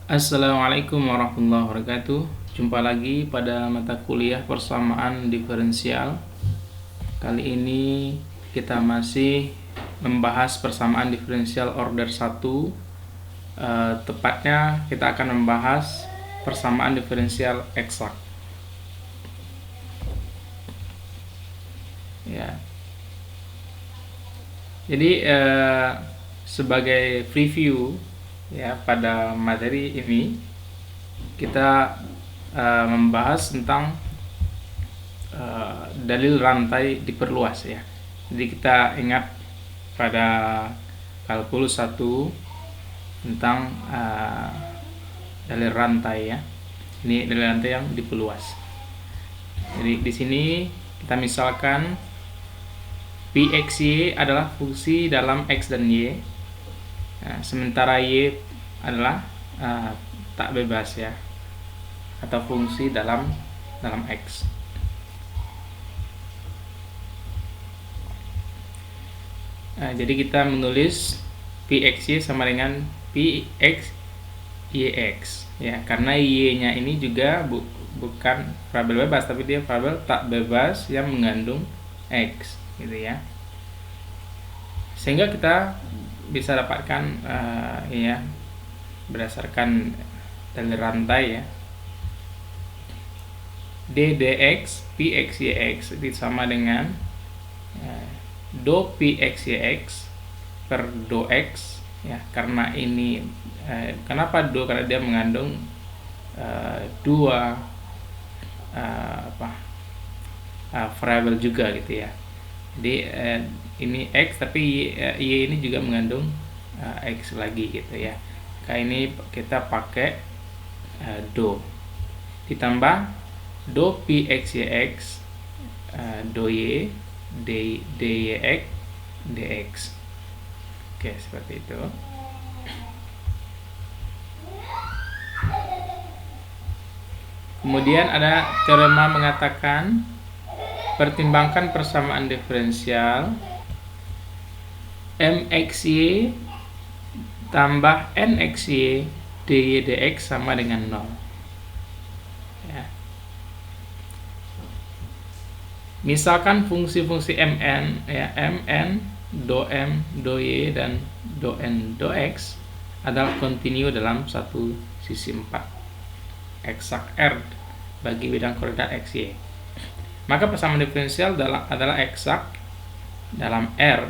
Assalamualaikum warahmatullahi wabarakatuh. Jumpa lagi pada mata kuliah persamaan diferensial. Kali ini kita masih membahas persamaan diferensial order 1. Tepatnya kita akan membahas persamaan diferensial eksak. Ya. Jadi sebagai preview ya, pada materi ini kita membahas tentang dalil rantai diperluas ya. Jadi kita ingat pada kalkulus 1 tentang dalil rantai ya. Ini dalil rantai yang diperluas. Jadi di sini kita misalkan Pxy adalah fungsi dalam x dan y. Nah, sementara y adalah tak bebas ya, atau fungsi dalam x. Nah, jadi kita menulis Pxy sama dengan Px yx ya, karena y-nya ini juga bukan variabel bebas, tapi dia variabel tak bebas yang mengandung x gitu ya, sehingga kita bisa dapatkan ya berdasarkan dalil rantai ya, d dx Px yx sama dengan do Px yx per do x ya, karena ini kenapa do, karena dia mengandung dua variabel juga gitu ya. Jadi ini x, tapi y ini juga mengandung x lagi gitu ya. Kayak ini kita pakai do ditambah do Px yx do y dyx dx. Oke, seperti itu. Kemudian ada teorema mengatakan pertimbangkan persamaan diferensial mxy tambah nxy dy dx sama dengan 0 ya. Misalkan fungsi-fungsi mn ya, mn, do m, do y, dan do n, do x adalah kontinu dalam satu sisi 4 eksak R bagi bidang koordinat xy. Maka persamaan diferensial adalah eksak dalam R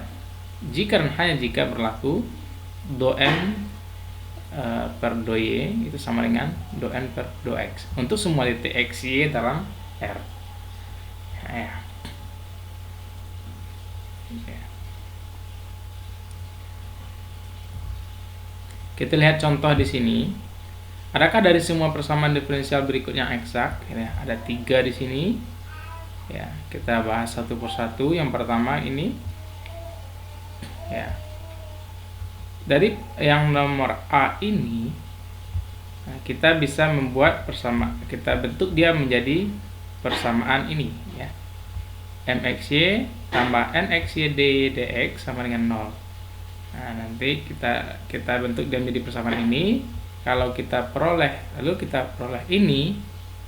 jika dan hanya jika berlaku do m per do y itu sama dengan do n per do x untuk semua titik xy dalam R ya. Kita lihat contoh di sini. Adakah dari semua persamaan diferensial berikut yang eksak? Ya, ada 3 di sini. Ya, kita bahas satu persatu. Yang pertama ini ya, dari yang nomor A ini kita bisa membuat kita bentuk dia menjadi persamaan ini ya, mxy tambah nxy dy dx sama dengan 0. Nah, nanti kita bentuk dia menjadi persamaan ini. Kalau kita peroleh ini,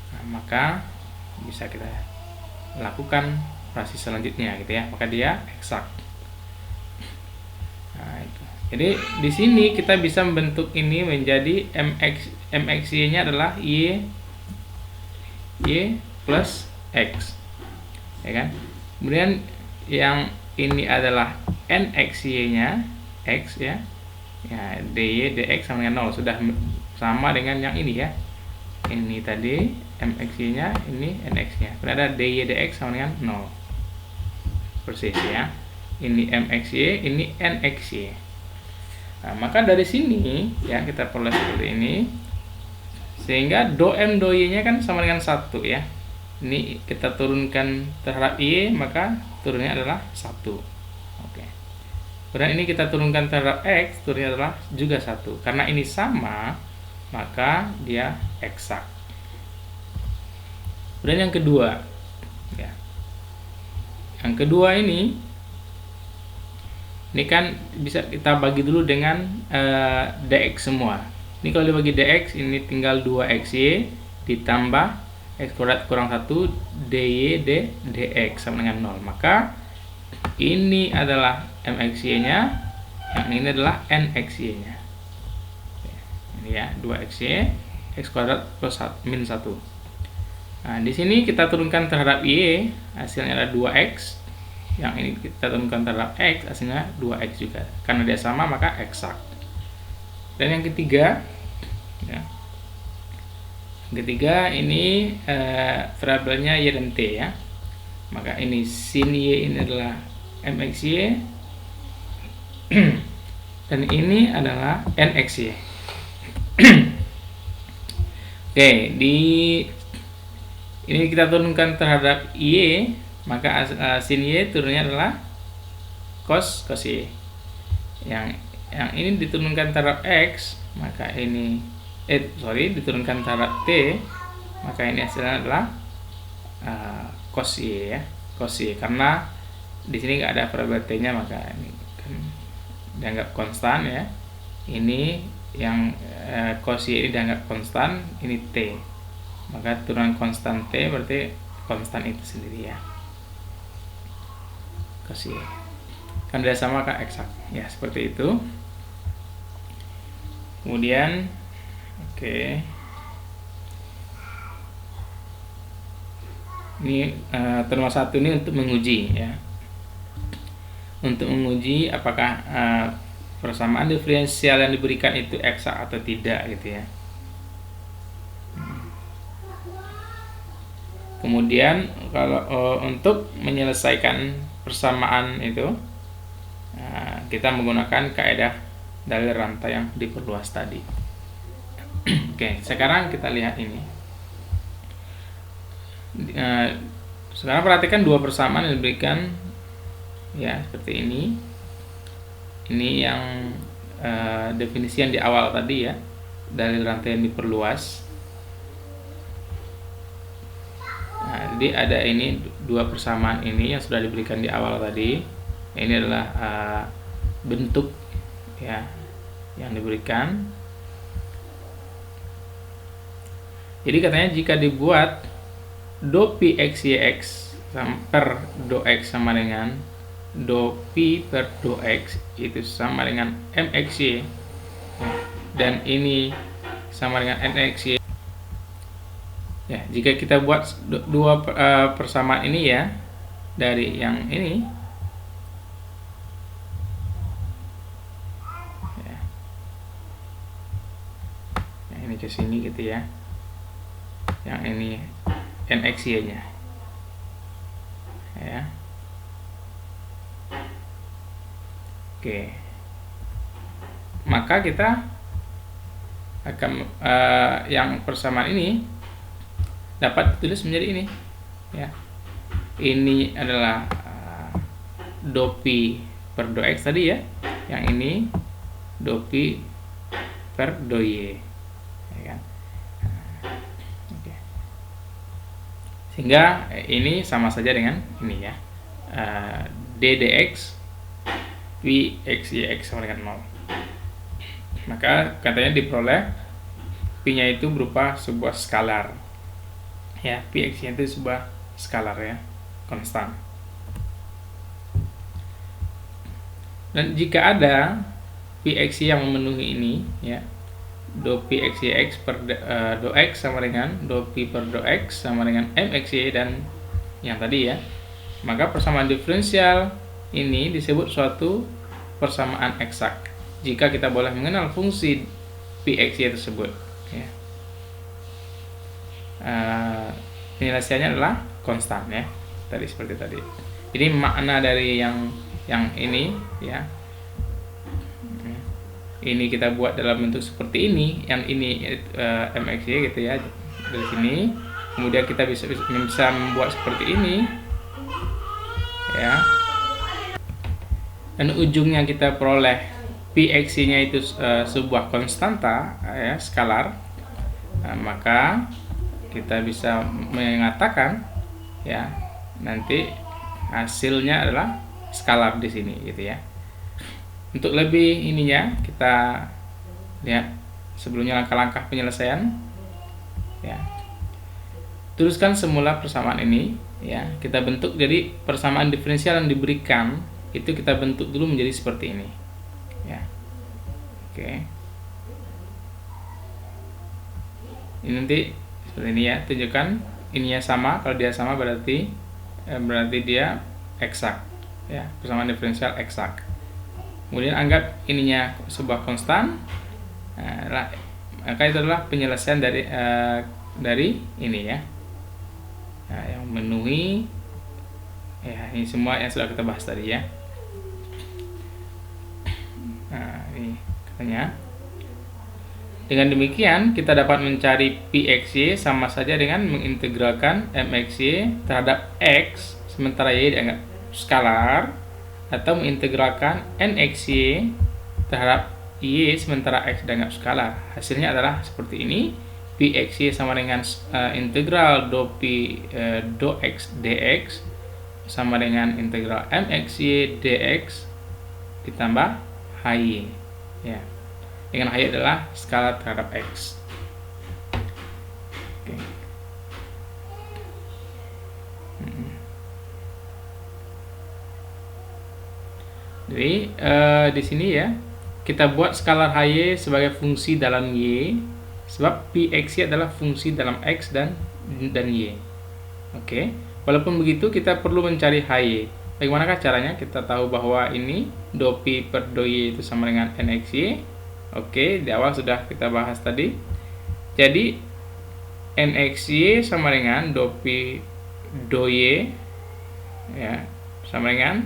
nah, maka bisa kita lakukan operasi selanjutnya gitu ya, maka dia eksak. Nah, itu. Jadi di sini kita bisa membentuk ini menjadi mxy-nya adalah y plus x, ya kan? Kemudian yang ini adalah nxy-nya x ya, dy dx sama dengan 0, sudah sama dengan yang ini ya. Ini tadi mxy-nya, ini nx-nya. Kemudian ada dy dx sama dengan 0. Persis ya. Ini mxy, ini nxy. Nah, maka dari sini ya kita peroleh seperti ini. Sehingga do m do y-nya kan sama dengan 1 ya. Ini kita turunkan terhadap y, maka turunnya adalah 1. Oke. Kemudian ini kita turunkan terhadap x, turunnya adalah juga 1. Karena ini sama, maka dia eksak. Kemudian yang kedua ya. Yang kedua ini kan bisa kita bagi dulu dengan dx semua Ini kalau dibagi dx, ini tinggal 2xy ditambah x kuadrat kurang 1 dy dx sama dengan 0. Maka ini adalah mxy-nya, yang ini adalah nxy-nya. Ini ya, 2xy, x kuadrat plus min 1. Nah, di sini kita turunkan terhadap y, hasilnya adalah 2x. Yang ini kita turunkan terhadap x, hasilnya 2x juga. Karena dia sama, maka eksak. Dan yang ketiga, ya, yang ketiga ini variabelnya y dan t ya. Maka ini sin y ini adalah mxy dan ini adalah nxy. Oke, di ini kita turunkan terhadap y, maka sin y turunnya adalah cos y. Yang ini diturunkan terhadap x, maka ini diturunkan terhadap t, maka ini hasilnya adalah cos y ya, cos y. Karena di sini nggak ada variabel t-nya, maka ini kan dianggap konstan ya. Ini yang cos y ini dianggap konstan, ini t. Maka turunan konstan t berarti konstan itu sendiri ya, cos y. Kan dia sama kan eksak ya, seperti itu. Kemudian oke, ini terma 1 ini untuk menguji ya, untuk menguji apakah persamaan diferensial yang diberikan itu eksak atau tidak gitu ya. Kemudian kalau untuk menyelesaikan persamaan itu, kita menggunakan kaidah dalil rantai yang diperluas tadi. Oke, sekarang kita lihat ini. Sekarang perhatikan dua persamaan yang diberikan ya, seperti ini. Ini yang definisi yang di awal tadi ya, dalil rantai yang diperluas. Nah, jadi ada ini dua persamaan ini yang sudah diberikan di awal tadi. Ini adalah bentuk ya yang diberikan. Jadi katanya jika dibuat do pi x y x per do x sama dengan do pi per do x itu sama dengan mxy ya, dan ini sama dengan nxy ya. Jika kita buat dua persamaan ini ya, dari yang ini ya, ini ke sini gitu ya, yang ini nxy nya ya. Oke, maka kita akan yang persamaan ini dapat ditulis menjadi ini ya. Ini adalah do pi per do x tadi ya, yang ini do pi per do y ya kan. Oke. Sehingga ini sama saja dengan ini ya, d dx pi x y x sama dengan 0. Maka katanya diperoleh pi-nya itu berupa sebuah skalar ya, pi x y itu sebuah skalar ya, konstan. Dan jika ada pi x y yang memenuhi ini ya, do pi x y x per do x sama dengan do pi per do x sama dengan mxy dan yang tadi ya, maka persamaan diferensial ini disebut suatu persamaan eksak jika kita boleh mengenal fungsi pi x y tersebut ya. Penyelesaiannya adalah konstan ya, tadi seperti tadi. Jadi makna dari yang ini ya, ini kita buat dalam bentuk seperti ini, yang ini mxy gitu ya, dari sini. Kemudian kita bisa membuat seperti ini ya, dan ujungnya kita peroleh pi x y nya itu sebuah konstanta ya, skalar. Maka kita bisa mengatakan ya, nanti hasilnya adalah skalar di sini gitu ya. Untuk lebih ininya kita lihat sebelumnya langkah-langkah penyelesaian. Ya. Tuliskan semula persamaan ini, ya. Kita bentuk jadi persamaan diferensial yang diberikan itu kita bentuk dulu menjadi seperti ini. Ya. Oke. Ini nanti seperti ini ya. Tunjukkan ininya sama. Kalau dia sama berarti dia eksak. Ya, persamaan diferensial eksak. Kemudian anggap ininya sebuah konstan. Maka itu adalah penyelesaian dari ini ya. Nah, yang memenuhi ya, ini semua yang sudah kita bahas tadi ya. Nah, ini katanya. Dengan demikian kita dapat mencari Pxy sama saja dengan mengintegralkan Mxy terhadap x sementara y dianggap skalar, atau mengintegralkan Nxy terhadap y sementara x dianggap skalar. Hasilnya adalah seperti ini. Pxy sama dengan integral do x dx sama dengan integral Mxy dx ditambah hy. Ya. Dengan hy adalah skalar terhadap x. Oke. Jadi di sini ya kita buat skalar hy sebagai fungsi dalam y, sebab Pxy adalah fungsi dalam x dan y. Oke. Walaupun begitu kita perlu mencari hy. Bagaimanakah caranya? Kita tahu bahwa ini do P per do y itu sama dengan Nxy. Oke, di awal sudah kita bahas tadi. Jadi Nxy sama dengan do P do y ya, sama dengan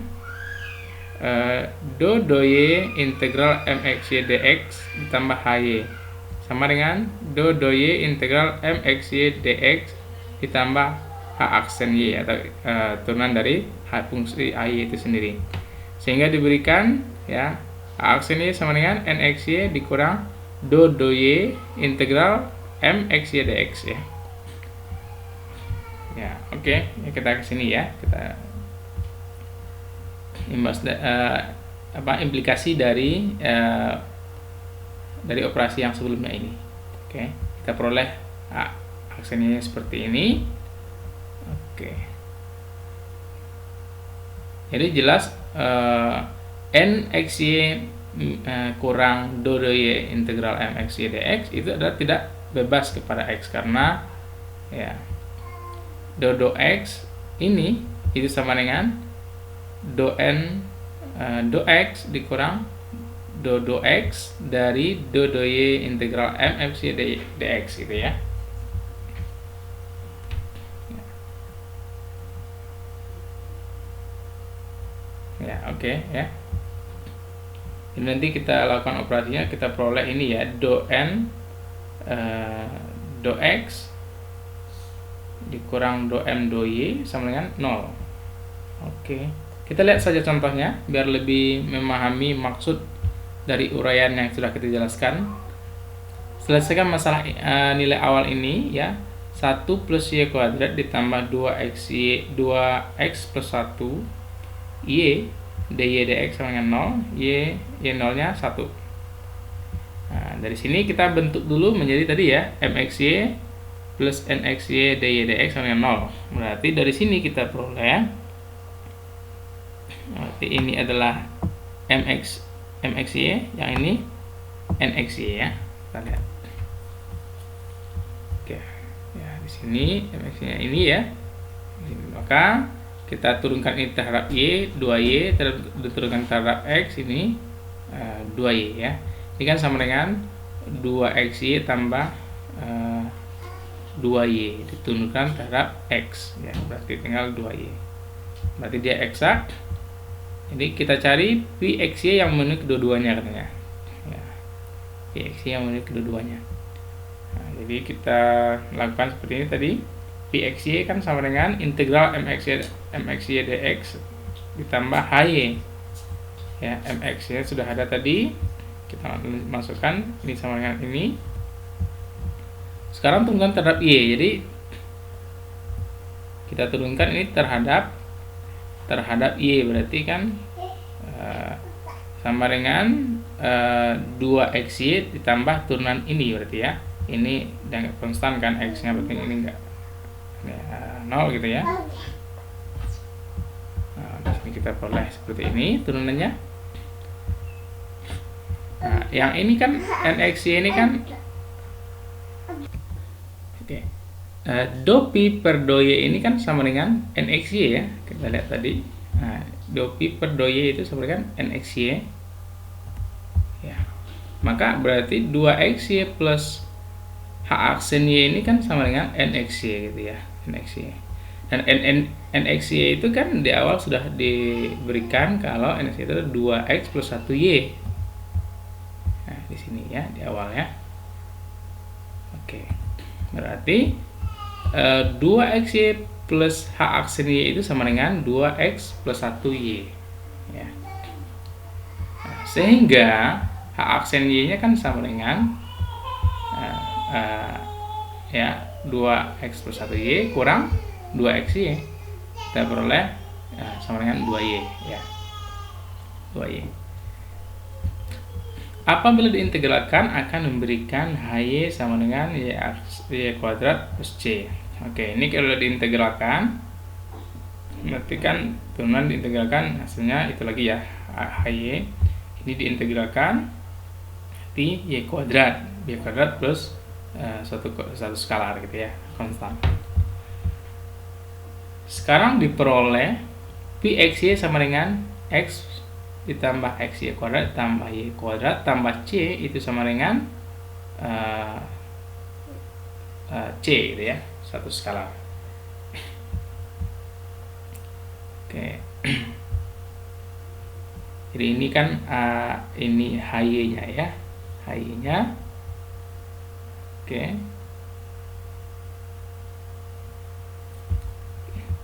do y integral Mxy dx ditambah hy sama dengan do y integral Mxy dx ditambah h aksen y atau turunan dari h fungsi y itu sendiri, sehingga diberikan ya aksen y sama dengan Nxy dikurang do y integral Mxy dx ya. Ya, oke. Ya, kita ke sini ya. Kita implikasi dari operasi yang sebelumnya ini. Oke. Kita peroleh aksennya seperti ini. Oke. Jadi jelas Nxy kurang do y integral Mxy dx itu adalah tidak bebas kepada x, karena ya do x ini itu sama dengan do x dikurang do x dari do y integral Mxy dx gitu ya. Ya, oke ya. Ini nanti kita lakukan operasinya, kita peroleh ini ya, do x dikurang do y sama dengan 0. Oke. Kita lihat saja contohnya biar lebih memahami maksud dari uraian yang sudah kita jelaskan. Selesaikan masalah nilai awal ini ya. 1 plus y kuadrat ditambah 2x plus 1 y dy dx sama dengan 0, y 0 nya 1. Nah, dari sini kita bentuk dulu menjadi tadi ya, Mxy plus Nxy dy dx sama dengan 0. Berarti dari sini kita peroleh, berarti ini adalah Mxy, yang ini Nxy ya. Kita lihat. Oke. Ya, di sini Mxy ini ya. Maka kita turunkan ini terhadap y, 2y diturunkan terhadap x, ini 2y ya. Ini kan sama dengan 2xy tambah 2y diturunkan terhadap x ya, berarti tinggal 2y. Berarti dia eksak. Jadi kita cari Pxy yang memenuhi kedua-duanya katanya. Ya. Pxy yang memenuhi kedua-duanya. Nah, jadi kita lakukan seperti ini tadi. Pxy kan sama dengan integral Mxy dx ditambah hy. Ya, Mxy sudah ada tadi. Kita masukkan ini sama dengan ini. Sekarang turunkan terhadap y. Jadi kita turunkan ini terhadap y, berarti kan sama dengan 2xy ditambah turunan ini berarti ya. Ini dan konstan kan, x-nya berarti ini enggak 0 gitu ya. Nah, di sini kita peroleh seperti ini turunannya. Nah, yang ini kan nxy ini kan do pi per do y ini kan sama dengan nxy ya. Kita lihat tadi. Nah, do pi per do y itu sama dengan nxy. Ya. Maka berarti 2xy plus h aksen y ini kan sama dengan nxy gitu ya, nxy. Dan nxy itu kan di awal sudah diberikan kalau nxy itu 2x plus 1y. Nah, di sini ya di awal ya. Oke. Berarti 2xy plus h aksen y itu sama dengan 2x plus 1y ya. Nah, sehingga h aksen y-nya kan sama dengan ya 2x plus 1y kurang 2xy. Kita peroleh sama dengan 2y ya. 2y. Apabila diintegralkan akan memberikan hy sama dengan y kuadrat plus c. Oke, ini kalau diintegralkan berarti kan turunan diintegralkan hasilnya itu lagi ya, hy. Ini diintegralkan berarti y kuadrat plus satu skalar gitu ya, konstan. Sekarang diperoleh pxy sama dengan x ditambah xy kuadrat tambah y kuadrat tambah c itu sama dengan c gitu ya, satu skalar. Oke. Jadi ini kan ini hy-nya ya, hy-nya. Oke.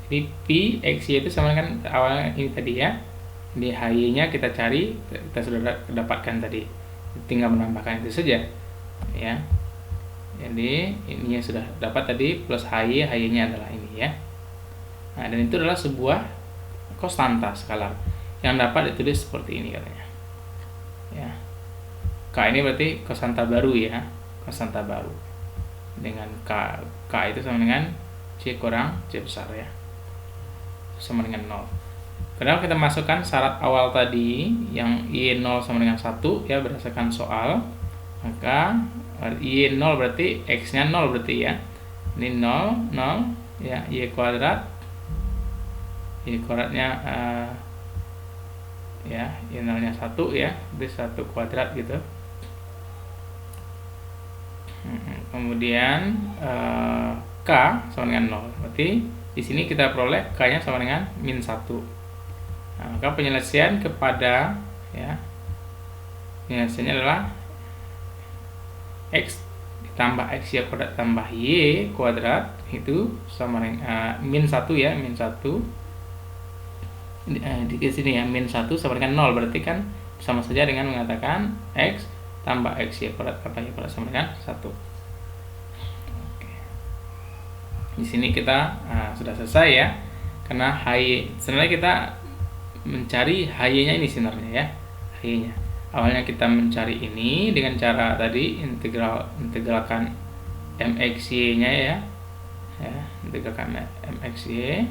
Jadi pi xy itu sama dengan awalnya ini tadi ya. Di hy-nya kita cari, kita sudah dapatkan tadi, tinggal menambahkan itu saja ya. Jadi ininya sudah dapat tadi plus hy-nya adalah ini ya. Nah, dan itu adalah sebuah konstanta skalar yang dapat ditulis seperti ini katanya ya. K ini berarti konstanta baru ya, konstanta baru dengan k itu sama dengan c kurang c besar ya, sama dengan 0. Kadang kita masukkan syarat awal tadi yang y0 sama dengan 1 ya berdasarkan soal. Maka y0 berarti x-nya 0 berarti ya. Ini 0 ya, y kuadratnya ya, y0-nya 1 ya, itu 1 kuadrat gitu. Kemudian k sama dengan 0. Berarti di sini kita peroleh k-nya sama dengan min 1. Nah, maka penyelesaian kepada ya, penyelesaiannya adalah x ditambah xy kuadrat tambah y kuadrat itu sama dengan min 1 ya, min 1 di sini ya, min 1 sama dengan 0 berarti kan sama saja dengan mengatakan x tambah xy kuadrat tambah y kuadrat sama dengan 1. Oke. Di sini kita sudah selesai ya, karena hy sebenarnya kita mencari hy-nya ini sebenarnya ya, hy-nya. Awalnya kita mencari ini dengan cara tadi integralkan mxy-nya ya, integralkan mxy.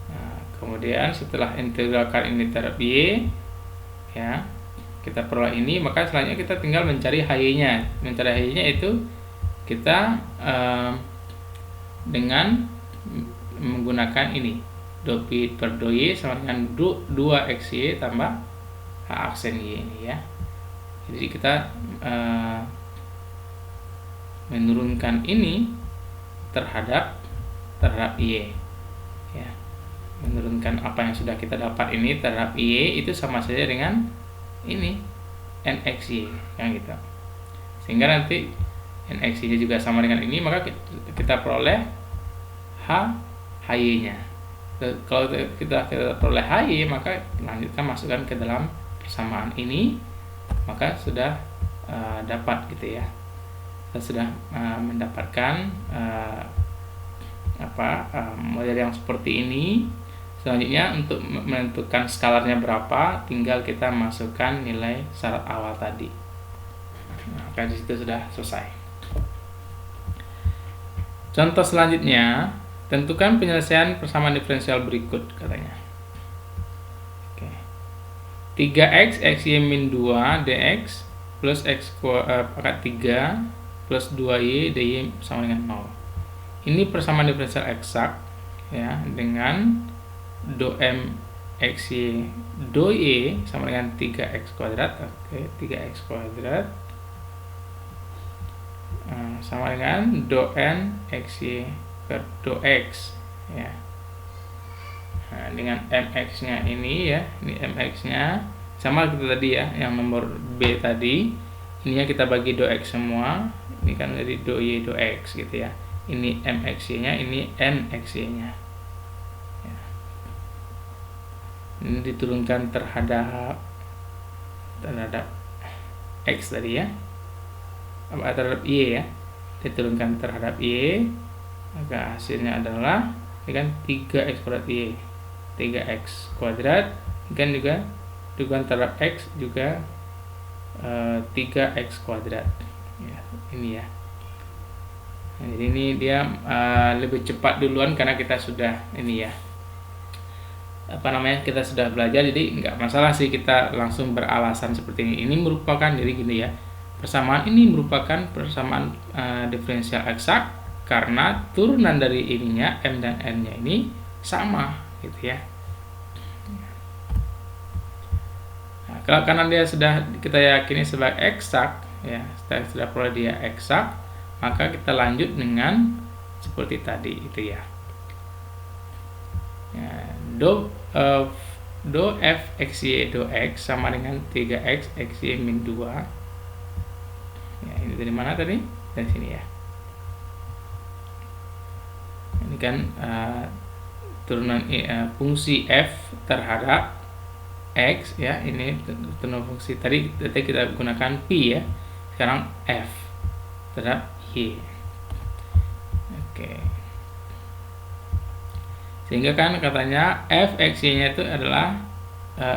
Nah, kemudian setelah integralkan ini terhadap y ya, kita peroleh ini, maka selanjutnya kita tinggal mencari hy-nya. Mencari hy-nya itu kita dengan menggunakan ini do pi per do y sama dengan 2xy tambah h aksen y ini ya. Jadi kita menurunkan ini terhadap y ya, menurunkan apa yang sudah kita dapat ini terhadap y itu sama saja dengan ini nxy yang gitu. Sehingga nanti nxy juga sama dengan ini, maka kita peroleh hy-nya. Kalau kita peroleh hy, maka lanjutkan masukkan ke dalam persamaan ini, maka sudah dapat gitu ya. Kita sudah mendapatkan model yang seperti ini Selanjutnya untuk menentukan skalarnya berapa, tinggal kita masukkan nilai syarat awal tadi. Maka di situ sudah selesai. Contoh selanjutnya, tentukan penyelesaian persamaan diferensial berikut katanya. Oke. 3x xy min 2 dx plus x pangkat 3 plus 2y dy sama dengan 0. Ini persamaan diferensial eksak ya, dengan do m xy do y sama dengan 3x kuadrat. Oke, 3x kuadrat sama dengan do n xy per do x ya. Nah, dengan mx nya ini ya, ini mx nya sama kita tadi ya, yang nomor b tadi, ininya kita bagi do x semua, ini kan dari do y do x gitu ya. Ini mxy nya, ini nxy nya ya. Ini diturunkan terhadap x tadi ya, terhadap y ya, diturunkan terhadap y, maka hasilnya adalah ini kan 3x kuadrat y, 3x kuadrat, kan juga diturunkan terhadap x juga 3x kuadrat ya, ini ya. Nah, jadi ini dia lebih cepat duluan karena kita sudah ini ya, kita sudah belajar, jadi nggak masalah sih kita langsung beralasan seperti ini. Ini merupakan, jadi gini ya, persamaan ini merupakan persamaan diferensial eksak karena turunan dari ininya m dan n nya ini sama gitu ya. Nah, karena dia sudah kita yakini sebagai eksak ya, sudah peroleh dia eksak, maka kita lanjut dengan seperti tadi itu ya. Do f xy do x sama dengan 3x xy min 2 ya. Ini dari mana tadi? Dari sini ya. Ini kan turunan fungsi f terhadap x ya. Ini turunan fungsi tadi kita gunakan pi ya, sekarang f terhadap y. Oke. Sehingga kan katanya f xy nya itu adalah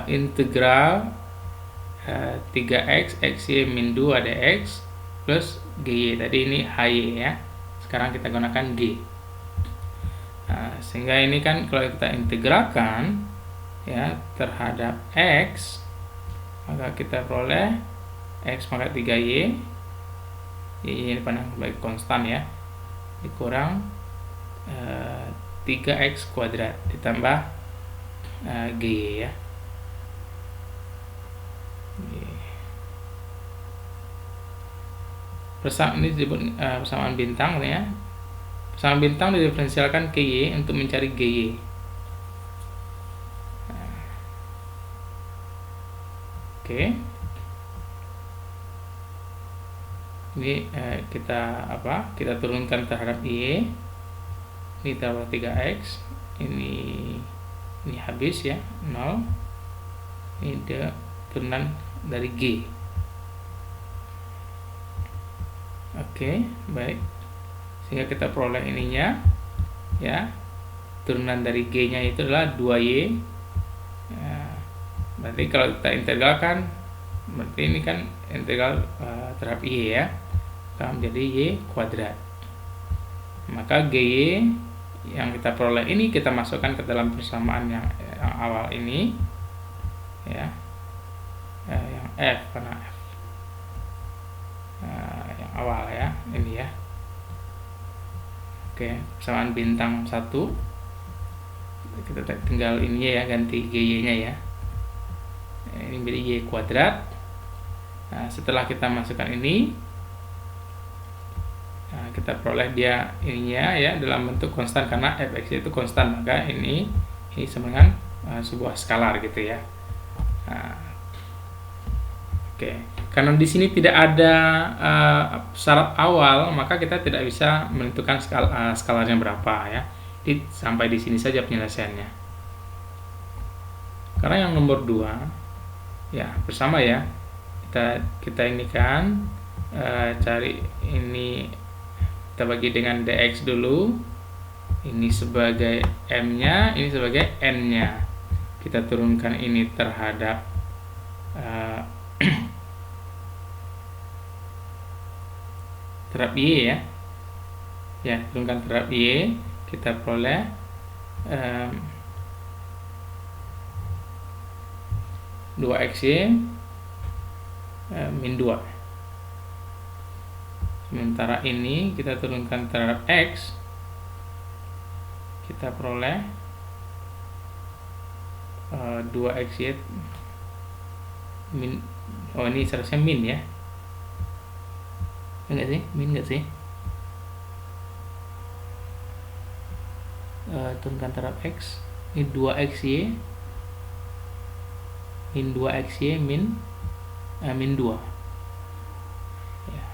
integral 3x xy min 2 dx plus gy, tadi ini hy ya, sekarang kita gunakan g. Nah, sehingga ini kan kalau kita integralkan ya terhadap x, maka kita peroleh x pangkat 3y, y ini pandang sebagai konstan ya, dikurang 3x kuadrat ditambah gy ya. Ini disebut persamaan bintang ya. Persamaan bintang didiferensialkan ke y untuk mencari gy. Oke. Ini kita turunkan terhadap y. Ini tambah 3x, ini habis ya, 0. Ini dia turunan dari g. Oke, baik. Sehingga kita peroleh ininya ya, turunan dari g nya itu adalah 2y ya. Berarti kalau kita integralkan, berarti ini kan integral terhadap y ya, akan menjadi y kuadrat. Maka gy yang kita peroleh ini kita masukkan ke dalam persamaan yang awal ini ya, yang f, karena f yang awal ya, ini ya. Oke, persamaan bintang 1, kita tinggal ini ya, ganti gy nya ya, ini menjadi y kuadrat. Nah, setelah kita masukkan ini, nah, kita peroleh dia ininya ya dalam bentuk konstan, karena fx itu konstan, maka ini sama dengan sebuah skalar gitu ya. Nah, oke, karena di sini tidak ada syarat awal, maka kita tidak bisa menentukan skalarnya berapa ya. Jadi sampai di sini saja penyelesaiannya. Karena yang nomor 2 ya bersama ya, kita ini kan cari ini, kita bagi dengan dx dulu Ini sebagai M-nya, ini sebagai N-nya. Kita turunkan ini terhadap terhadap Y ya. Ya, turunkan terhadap Y, kita peroleh 2xy min 2. Sementara ini kita turunkan terhadap X, kita peroleh 2xy min, oh ini seharusnya min ya, enggak sih, min enggak sih, turunkan terhadap X, ini 2xy min 2xy min 2 ya.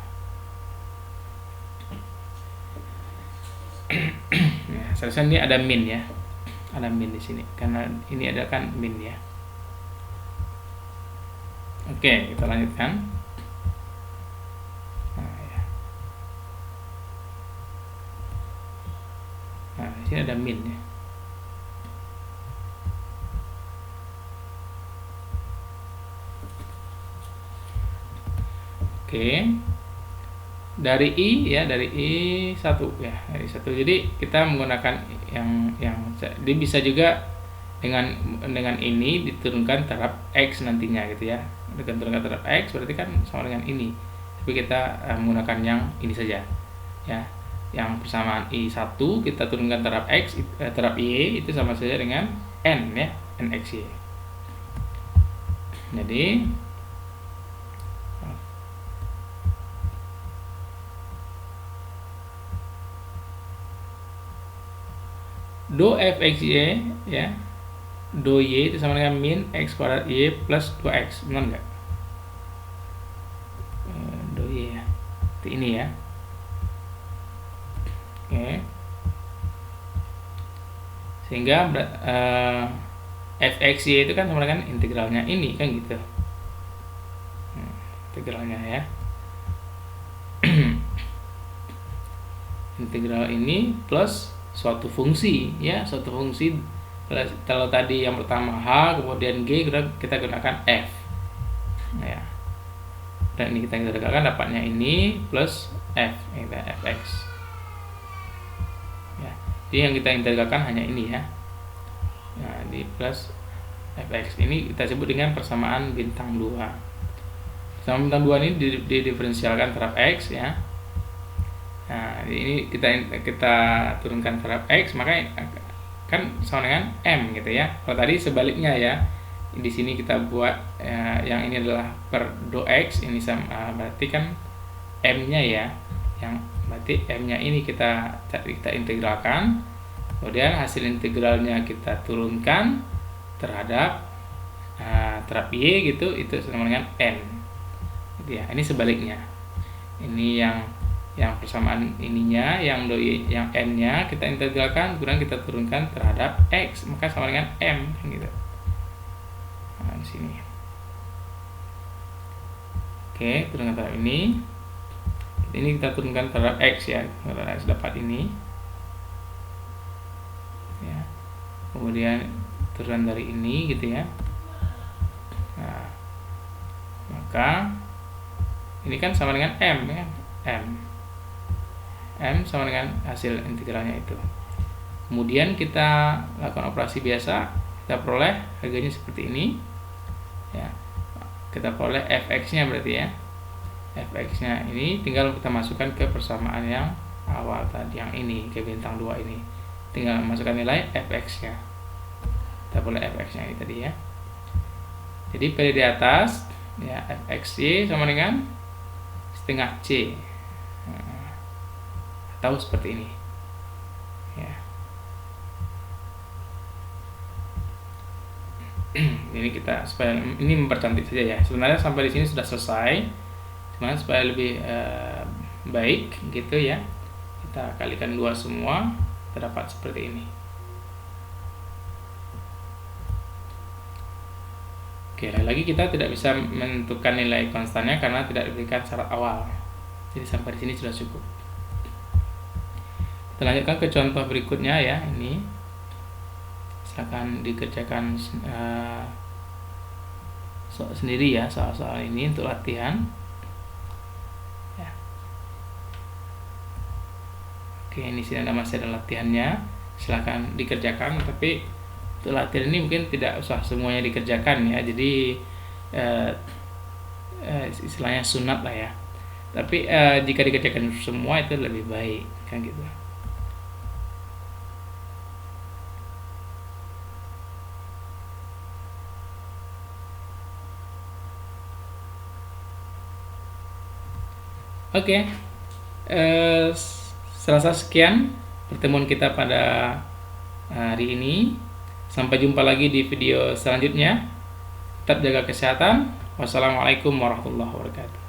Ya, seharusnya ini ada min ya, ada min di sini karena ini ada kan min ya. Oke, kita lanjutkan. Nah, ya. Nah, di sini ada min ya. Oke. Dari I ya, dari I1 ya, dari 1. Jadi kita menggunakan yang dia bisa juga dengan ini diturunkan terhadap X nantinya gitu ya. Dengan turunkan terhadap X berarti kan sama dengan ini. Tapi kita menggunakan yang ini saja. Ya. Yang persamaan I1 kita turunkan terhadap X terhadap Y itu sama saja dengan N ya, NXY. Jadi do fxy ya, do y itu sama dengan min x kuadrat y plus 2x, benar nggak? Do y ya, seperti ini ya. Oke, sehingga fxy itu kan sama dengan integralnya ini kan gitu, integralnya ya. Integral ini plus suatu fungsi ya, suatu fungsi. Kalau tadi yang pertama H kemudian G, kita gunakan F ya, dan ini kita integralkan dapatnya ini plus F, kita fx ya. Jadi yang kita integralkan hanya ini ya. Nah, di plus fx ini kita sebut dengan persamaan bintang 2. Persamaan bintang 2 ini didiferensialkan terhadap X ya. Nah, ini kita turunkan terhadap X, maka kan sama dengan M gitu ya. Kalau tadi sebaliknya ya, di sini kita buat yang ini adalah per do X, ini sama berarti kan M-nya ya, yang berarti M-nya ini kita integralkan, kemudian hasil integralnya kita turunkan terhadap Y gitu, itu sama dengan N gitu ya. Ini sebaliknya, ini yang persamaan ininya, yang yang N-nya kita integralkan, kemudian kita turunkan terhadap X, maka sama dengan M kan gitu. Nah, di sini. Oke, turunkan terhadap ini. Ini kita turunkan terhadap X ya, terhadap X dapat ini. Ya. Kemudian turun dari ini gitu ya. Nah, maka ini kan sama dengan M ya, M sama dengan hasil integralnya itu. Kemudian kita lakukan operasi biasa, kita peroleh harganya seperti ini ya. Kita peroleh fx-nya berarti ya, fx-nya ini tinggal kita masukkan ke persamaan yang awal tadi, yang ini ke bintang 2 ini, tinggal masukkan nilai fx-nya. Kita peroleh fx-nya ini tadi ya. Jadi pilih di atas ya, fxy sama dengan setengah c, atau seperti ini ya. Ini kita supaya ini mempercantik saja ya. Sebenarnya sampai di sini sudah selesai, cuman supaya lebih baik gitu ya, kita kalikan 2 semua, terdapat seperti ini. Oke, lagi kita tidak bisa menentukan nilai konstannya karena tidak diberikan syarat awal. Jadi sampai di sini sudah cukup. Kita lanjutkan ke contoh berikutnya ya. Ini silakan dikerjakan sendiri ya, soal-soal ini untuk latihan ya. Oke, ini sini masih ada latihannya, silakan dikerjakan. Tapi untuk latihan ini mungkin tidak usah semuanya dikerjakan ya, jadi istilahnya sunat lah ya. Tapi jika dikerjakan semua itu lebih baik kan gitu. Oke, serasa sekian pertemuan kita pada hari ini. Sampai jumpa lagi di video selanjutnya. Tetap jaga kesehatan. Wassalamualaikum warahmatullahi wabarakatuh.